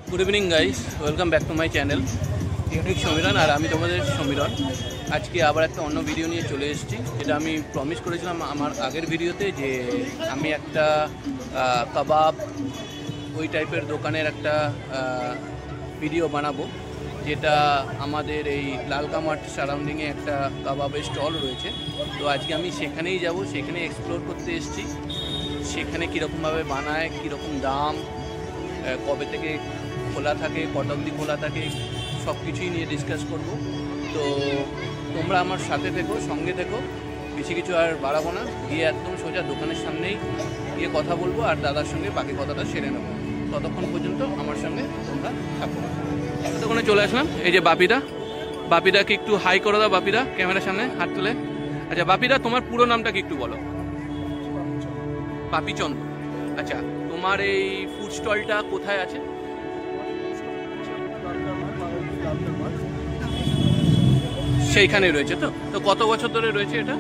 Good evening guys, welcome back to my channel technique Samiran. और আমি তোমাদের সমীরন আজকে আবার একটা অন্য ভিডিও নিয়ে চলে এসেছি। যেটা আমি প্রমিস করেছিলাম আমার আগের ভিডিওতে যে আমি একটা কাবাব ওই টাইপের দোকানের একটা ভিডিও বানাবো, যেটা আমাদের এই লালকামাট সারাউন্ডিংয়ে একটা কাবাবের স্টল রয়েছে। তো আজকে আমি সেখানেই যাব, সেখানে এক্সপ্লোর করতে এসেছি। সেখানে কীরকমভাবে বানায়, কীরকম দাম, কবে থেকে খোলা থাকে, কটা অবধি খোলা থাকে, সব কিছুই নিয়ে ডিসকাস করব। তো তোমরা আমার সাথে থেকো, সঙ্গে থেকো। বেশি কিছু আর বাড়াবো না, গিয়ে একদম সোজা দোকানের সামনেই গিয়ে কথা বলবো আর দাদার সঙ্গে বাকি কথাটা সেরে নেবো। ততক্ষণ পর্যন্ত আমার সঙ্গে তোমরা থাকো। ততক্ষণে চলে আসলাম। এই যে বাপিদাকে একটু হাই করে দাও। বাপিদা ক্যামেরার সামনে হাত তুলে। আচ্ছা বাপিদা, তোমার পুরো নামটা কি একটু বলো? পাপিচন্দ্র। আচ্ছা, তোমার এই ফুড স্টলটা কোথায় আছে? সেইখানে রয়েছে। তো কত বছর ধরে রয়েছে এটা?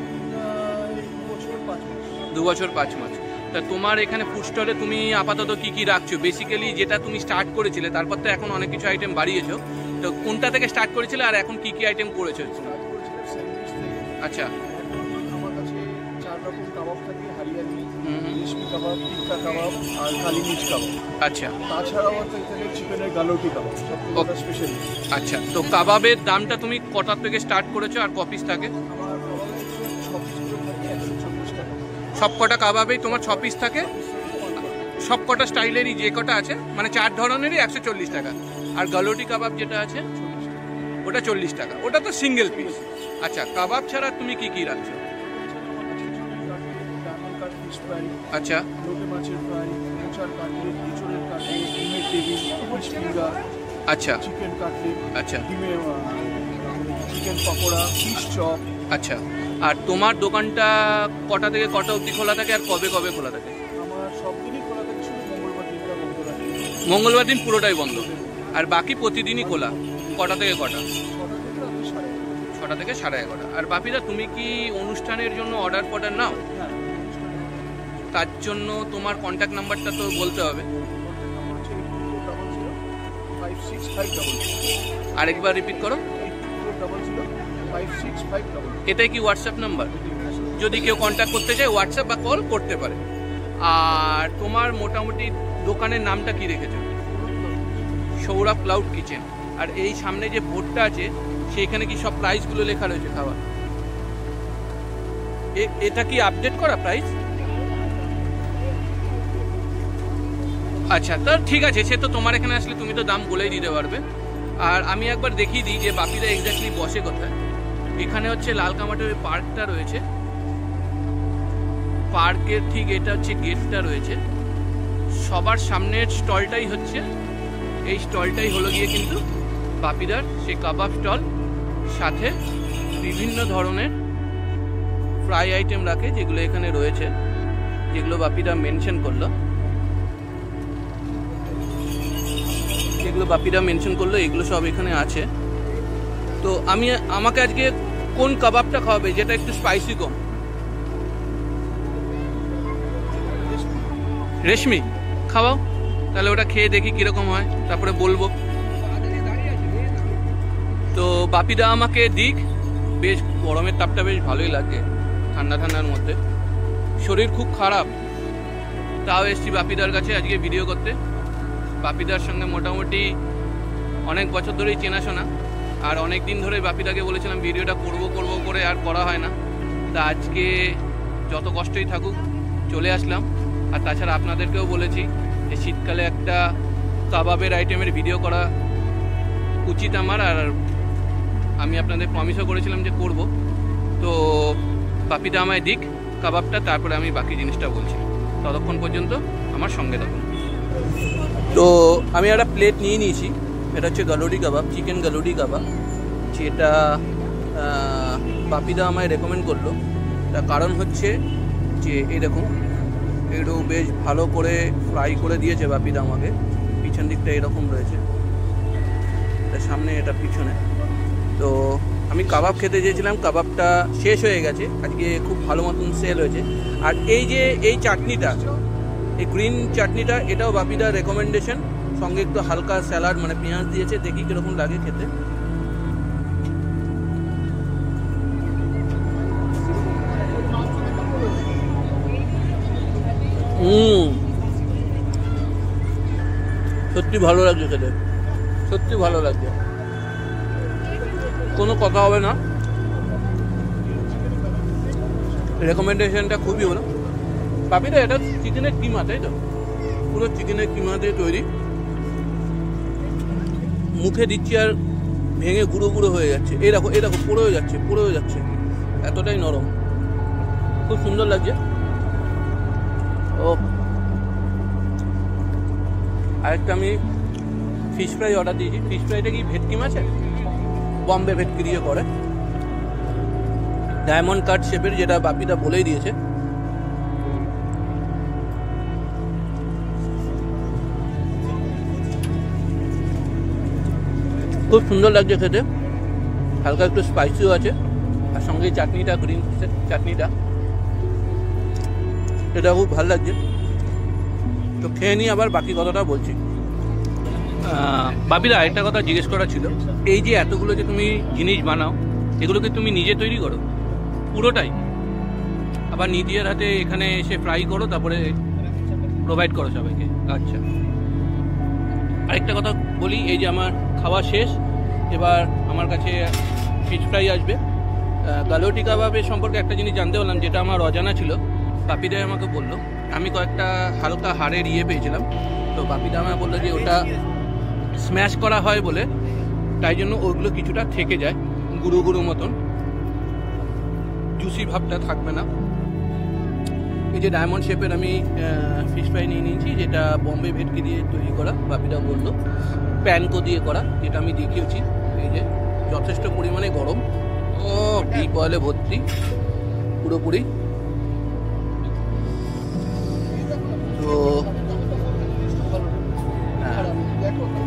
2 বছর 5 মাস। তা তোমার এখানে ফুড স্টলে তুমি আপাতত কি কি রাখছো? বেসিক্যালি যেটা তুমি স্টার্ট করেছিলে, তারপর তো এখন অনেক কিছু আইটেম বাড়িয়েছো। তো কোনটা থেকে স্টার্ট করেছিলে আর এখন কি কি আইটেম করেছো? আচ্ছা, আমার কাছে 4 রকম কাবাব থাকে, হরিয়ালি, রেশমি কাবাব, টিক্কা কাবাব আর কালি মির্চ কাবাব। আচ্ছা, তাছাড়াও আছে এখানে চিকেনের গালোটি কাবাব, সবথেকে স্পেশাল। আচ্ছা, তো কাবাবের দামটা তুমি কটা থেকে স্টার্ট করেছো আর কপিস থাকে? আমার কাবাবের 6 পিস থাকে 140 টাকা। সব কটা কাবাবেই তোমার 6 পিস থাকে? সব কটা স্টাইলেরই যে কটা আছে, মানে 4 ধরনেরই 140 টাকা। আর গালোটি কাবাব যেটা আছে ওটা 40 টাকা। ওটা তো সিঙ্গেল পিস। আচ্ছা, কাবাব ছাড়া তুমি কি কি রাখছো? আচ্ছা, লোটে মাছের ফ্রাই, মোচার কাটলেট, ইঁচড়ের কাটলেট, ডিমের টেবিল, ফিশ ফিঙ্গার, আচ্ছা, চিকেন কাটলেট, আচ্ছা, ডিমের চিকেন পকোড়া, ফিশ চপ। আচ্ছা, আর তোমার দোকানটা কটা থেকে কটা অবধি খোলা থাকে আর কবে কবে খোলা থাকে? আমার সব দিনই খোলা থাকে, শুধু মঙ্গলবার দিনটা বন্ধ থাকে। মঙ্গলবার দিন পুরোটাই বন্ধ, আর বাকি প্রতিদিনই খোলা। কটা থেকে কটা? 6টা থেকে 11:30। আর বাপিদা, তুমি কি অনুষ্ঠানের জন্য অর্ডার নাও? হ্যাঁ, তার জন্য তোমার কন্ট্যাক্ট নাম্বারটা তো বলতে হবে। আরেকবার রিপিট করো। এটাই কি হোয়াটসঅ্যাপ নাম্বার? যদি কেউ কন্ট্যাক্ট করতে চায় হোয়াটসঅ্যাপ বা কল করতে পারে। আর তোমার মোটামুটি দোকানের নামটা কি রেখেছো? Sourav cloud kitchen. আর এই সামনে যে বোর্ডটা আছে সেইখানে কি সব প্রাইসগুলো লেখা রয়েছে খাবার? এটা কি আপডেট করা প্রাইস? আচ্ছা, তো ঠিক আছে, সে তো তোমার এখানে আসলে তুমি তো দাম বলেই দিতে পারবে। আর আমি একবার দেখিয়ে দিই যে বাপিদা এক্স্যাক্টলি বসে কোথায়। এখানে হচ্ছে লালকামাটের পার্কটা রয়েছে, পার্কের ঠিক এটা হচ্ছে গেটটা রয়েছে। সবার সামনের স্টলটাই হচ্ছে এই স্টলটাই হলো গিয়ে কিন্তু বাপিদার সেই কাবাব স্টল। সাথে বিভিন্ন ধরনের ফ্রাই আইটেম রাখে, যেগুলো এখানে রয়েছে, যেগুলো বাপিদা মেনশন করলো। এগুলো সব এখানে আছে। তো আমাকে আজকে কোন কাবাবটা খাওয়াবে যেটা একটু স্পাইসি কম? রেশমি খাওয়াও, তাহলে ওটা খেয়ে দেখি কিরকম হয়, তারপরে বলবো। তো বাপিদা আমাকে দিক। বেশ গরমের তাপটা বেশ ভালোই লাগে, ঠান্ডার মধ্যে। শরীর খুব খারাপ, তাও এসছি বাপিদার কাছে আজকে ভিডিও করতে। বাপিদার সঙ্গে মোটামুটি অনেক বছর ধরেই চেনাশোনা, আর অনেক দিন ধরে বাপিদাকে বলেছিলাম ভিডিওটা করব করে আর করা হয় না। তা আজকে যত কষ্টই থাকুক চলে আসলাম। আর তাছাড়া আপনাদেরকেও বলেছি যে শীতকালে একটা কাবাবের আইটেমের ভিডিও করা উচিত আমার, আর আমি আপনাদের প্রমিসও করেছিলাম যে করব। তো বাপিদা আমায় দিক কাবাবটা, তারপরে আমি বাকি জিনিসটা বলছি। ততক্ষণ পর্যন্ত আমার সঙ্গে থাকুন। তো আমি একটা প্লেট নিয়ে নিয়েছি। এটা হচ্ছে গালোডি কাবাব, চিকেন গালোডি কাবাব, যেটা বাপিদা আমায় রেকমেন্ড করলো। তার কারণ হচ্ছে যে এই দেখুন, একটু বেশ ভালো করে ফ্রাই করে দিয়েছে বাপিদা আমাকে। পিছন দিকটা এরকম রয়েছে, এটা সামনে, এটা পিছনে। তো আমি কাবাব খেতে চেয়েছিলাম, কাবাবটা শেষ হয়ে গেছে, আজকে খুব ভালো মতন সেল হয়েছে। আর এই যে এই চাটনিটা, এই গ্রিন চাটনিটা, এটাও বাপিদার রেকমেন্ডেশন। সঙ্গে একটু হালকা স্যালাড মানে পেঁয়াজ দিয়েছে, দেখি কিরকম লাগে খেতে। সত্যি ভালো লাগছে খেতে, সত্যি ভালো লাগছে, কোনো কথা হবে না। রেকমেন্ডেশনটা খুবই হলো। পাপিটা এটা চিকেনের কিমা, তাই তো? পুরো চিকেনের কিমা দিয়ে তৈরি। মুখে দিচ্ছি আর ভেঙে গুঁড়ো গুঁড়ো হয়ে যাচ্ছে। এই দেখো পড়ে যাচ্ছে, এতটাই নরম, খুব সুন্দর লাগছে। ও আরেকটা আমি ফিশ ফ্রাই অর্ডার দিয়েছি। ফিশ ফ্রাইটা কি ভেটকি মাছে, বম্বে ভেটকি দিয়ে করে, ডায়মন্ড কাট শেপের, যেটা বাপিটা বলেই দিয়েছে। খুব সুন্দর লাগছে খেতে, হালকা একটু স্পাইসিও আছে, আর সঙ্গে চাটনিটা, গ্রিন চাটনিটা, এটা খুব ভালো লাগছে। তো খেয়ে নিয়ে আবার বাকি কথাটা বলছি। বাপিদা আরেকটা কথা জিজ্ঞেস করা ছিল, এই যে এতগুলো যে তুমি জিনিস বানাও, এগুলোকে তুমি নিজে তৈরি করো পুরোটাই, আবার নিজের হাতে এখানে এসে ফ্রাই করো, তারপরে প্রোভাইড করো সবাইকে? আচ্ছা, আরেকটা কথা বলি, এই যে আমার খাওয়া শেষ, এবার আমার কাছে ফিশ ফ্রাই আসবে। গালোটি কাবাবের সম্পর্কে একটা জিনিস জানতে পারলাম, যেটা আমার অজানা ছিল। বাপিদাই আমাকে বললো, আমি কয়েকটা হালকা হাড়ের পেয়েছিলাম, তো বাপিদা আমাকে বললো যে ওটা স্ম্যাশ করা হয় বলে, তাই জন্য ওইগুলো কিছুটা থেকে যায়, গুঁড়ো গুঁড়ো মতন, জুসি ভাবটা থাকবে না। এই যে ডায়মন্ড শেপের আমি ফিশ ফ্রাই নিয়ে নিয়েছি, যেটা বম্বে ভেটকি দিয়ে তৈরি করা, বাপিদা বললো প্যানকো দিয়ে করা, যেটা আমি দেখিয়েছি। এই যে যথেষ্ট পরিমাণে গরম, ও ডিপ অয়েলে ভর্তি পুরোপুরি। তো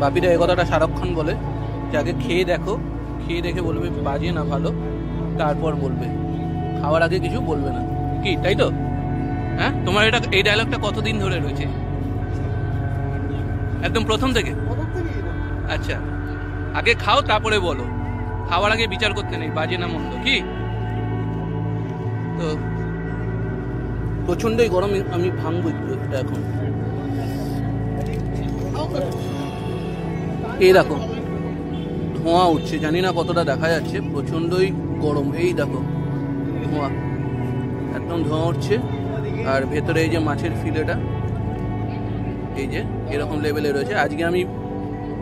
বাপিদা এই কথাটা সারাক্ষণ বলে যে আগে খেয়ে দেখো, খেয়ে দেখে বলবে বাজে না ভালো, তারপর বলবে, খাওয়ার আগে কিছু বলবে না, কি তাই তো? হ্যাঁ, তোমার এই ডায়লগটা কতদিন ধরে রয়েছে? একদম প্রথম থেকে? আচ্ছা, আগে খাও তারপরে বলো, খাওয়ার আগে বিচার করতে নেই বাজে না মন্দ, কি? তো প্রচন্ডই গরম, আমি ভাঙবো একটু এটা এখন। এই দেখো ধোঁয়া উঠছে, জানি না কতটা দেখা যাচ্ছে, প্রচন্ডই গরম। এই দেখো ধোঁয়া, একদম ধোঁয়া উঠছে, আর ভেতরে এই যে মাছের ফিলেটা, এই যে এরকম লেভেলে রয়েছে। আজকে আমি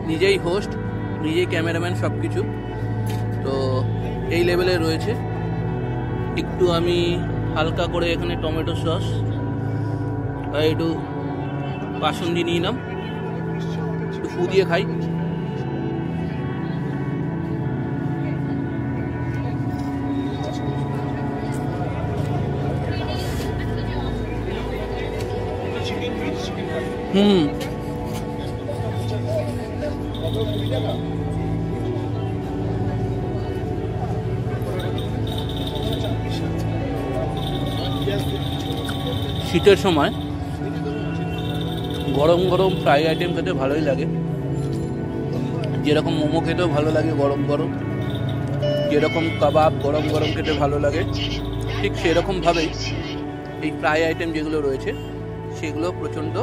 নিজেই হোস্ট, নিজেই ক্যামেরাম্যান, সব কিছু, তো এই লেভেলে রয়েছে। একটু আমি হালকা করে এখানে টমেটো সস আর একটু বাসন্তী নিয়ে নাম, একটু ফু দিয়ে খাই। শীতের সময় গরম গরম ফ্রাই আইটেম খেতে ভালোই লাগে, যেরকম মোমো খেতেও ভালো লাগে গরম গরম, যেরকম কাবাব গরম গরম খেতে ভালো লাগে, ঠিক সেরকমভাবেই এই ফ্রাই আইটেম যেগুলো রয়েছে সেগুলো প্রচণ্ড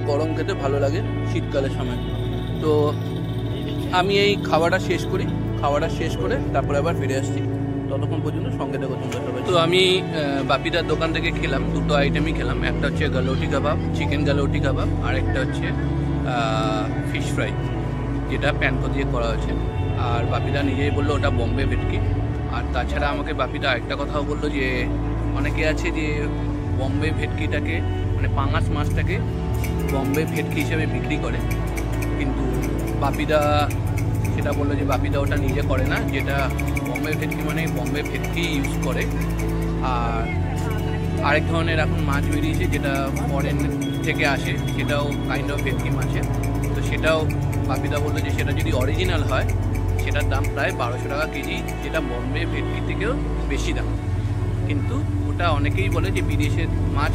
গরম খেতে ভালো লাগে শীতকালের সময়। তো আমি এই খাওয়াটা শেষ করি, খাওয়াটা শেষ করে তারপরে আবার ফিরে আসছি, ততক্ষণ পর্যন্ত সঙ্গে থাকো তোমরা সবাই। তো আমি বাপিদার দোকান থেকে খেলাম, দুটো আইটেমই খেলাম, একটা হচ্ছে গালোটি কাবাব, চিকেন গালোটি কাবাব, আর একটা হচ্ছে ফিশ ফ্রাই, যেটা প্যানকো দিয়ে করা হয়েছে। আর বাপিদা নিজেই বললো ওটা বম্বে ভেটকি। আর তাছাড়া আমাকে বাপিদা একটা কথাও বললো যে অনেকে আছে যে বম্বে ভেটকিটাকে, মানে পাঙাশ মাছটাকে বম্বে ভেটকি হিসেবে বিক্রি করে, কিন্তু বাপিদা সেটা বললো যে বাপিদা ওটা নিজে করে না, যেটা বম্বে ভেটকি মানে বম্বে ভেটকি ইউজ করে। আর আরেক ধরনের এখন মাছ বেরিয়েছে যেটা ফরেন থেকে আসে, সেটাও কাইন্ড অফ ভেটকি মাছের, তো সেটাও বাপিদা বললো যে সেটা যদি অরিজিনাল হয় সেটার দাম প্রায় 1200 টাকা কেজি, যেটা বম্বে ভেটকি থেকেও বেশি দাম। কিন্তু ওটা অনেকেই বলে যে বিদেশের মাছ,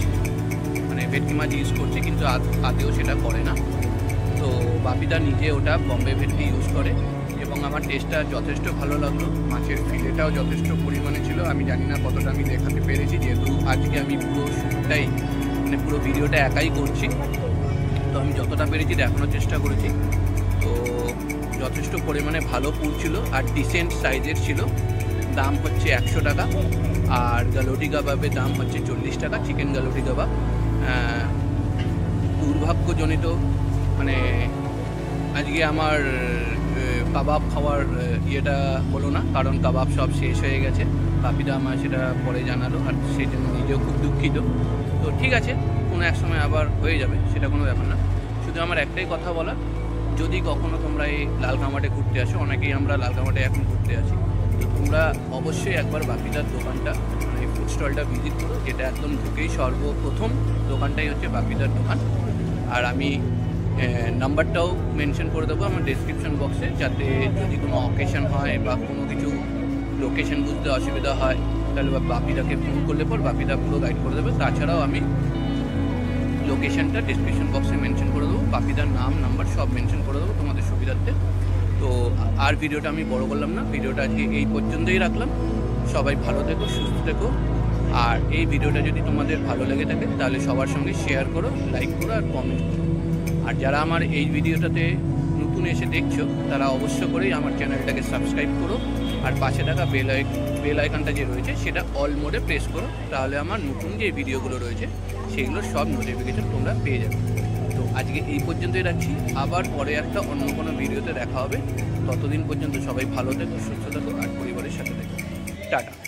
মানে ভেটকি মাছ ইউজ করছে, কিন্তু আদেও সেটা করে না। তো বাপিদা নিজে ওটা বম্বে ভেটকি ইউজ করে এবং আমার টেস্টটা যথেষ্ট ভালো লাগলো। মাছের ফিলেটাও যথেষ্ট পরিমাণে ছিল। আমি জানি না কতটা আমি দেখাতে পেরেছি, যেহেতু আজকে আমি পুরো শ্যুটটাই মানে পুরো ভিডিওটা একাই করছি। তো আমি যতটা পেরেছি দেখানোর চেষ্টা করেছি। তো যথেষ্ট পরিমাণে ভালো পুর ছিল আর ডিসেন্ট সাইজের ছিল। দাম হচ্ছে 100 টাকা আর গালোটি কাবাবের দাম হচ্ছে 40 টাকা, চিকেন গালোটি কাবাব। দুর্ভাগ্যজনিত মানে আজকে আমার কাবাব খাওয়ার ইয়েটা হলো না, কারণ কাবাব সব শেষ হয়ে গেছে। বাপিদা আমার সেটা পরে জানালো আর সেই জন্য নিজেও খুব দুঃখিত। তো ঠিক আছে, কোনো এক সময় আবার হয়ে যাবে, সেটা কোনো ব্যাপার না। শুধু আমার একটাই কথা বলা, যদি কখনো তোমরা এই লালকামাটে ঘুরতে আসো, অনেকেই আমরা লালকামাটে এখন ঘুরতে আসি, তো তোমরা অবশ্যই একবার বাপিদার দোকানটা মানে ফুড স্টলটা ভিজিট করো, যেটা একদম ঢুকেই সর্বপ্রথম দোকানটাই হচ্ছে বাপিদার দোকান। আর আমি নাম্বারটাও মেনশন করে দেবো আমার ডেসক্রিপশন বক্সে, যাতে যদি কোনো অকেশন হয় বা কোনো কিছু লোকেশন বুঝতে অসুবিধা হয় তাহলে বাপিদাকে ফোন করলে পর বাপিদা পুরো গাইড করে দেবে। তাছাড়াও আমি লোকেশনটা ডেসক্রিপশন বক্সে মেনশন করে দেবো, বাপিদার নাম নাম্বার সব মেনশন করে দেবো তোমাদের সুবিধার্থে। তো আর ভিডিওটা আমি বড় করলাম না, ভিডিওটা আজকে এই পর্যন্তই রাখলাম। সবাই ভালো থেকো, সুস্থ থেকো। আর এই ভিডিওটা যদি তোমাদের ভালো লেগে থাকে তাহলে সবার সঙ্গে শেয়ার করো, লাইক করো আর কমেন্ট করো। আর যারা আমার এই ভিডিওটাতে নতুন এসে দেখছো তারা অবশ্য করেই আমার চ্যানেলটাকে সাবস্ক্রাইব করো আর পাশে থাকা বেল আইকনটা যে রয়েছে সেটা অল মোডে প্রেস করো, তাহলে আমার নতুন যে ভিডিওগুলো রয়েছে সেগুলোর সব নোটিফিকেশন তোমরা পেয়ে যাবে। তো আজকে এই পর্যন্তই রাখছি, আবার পরে একটা অন্য কোনো ভিডিওতে দেখা হবে। ততদিন পর্যন্ত সবাই ভালো থেকো, সুস্থ থেকো আর পরিবারের সাথে থেকো। টাটা।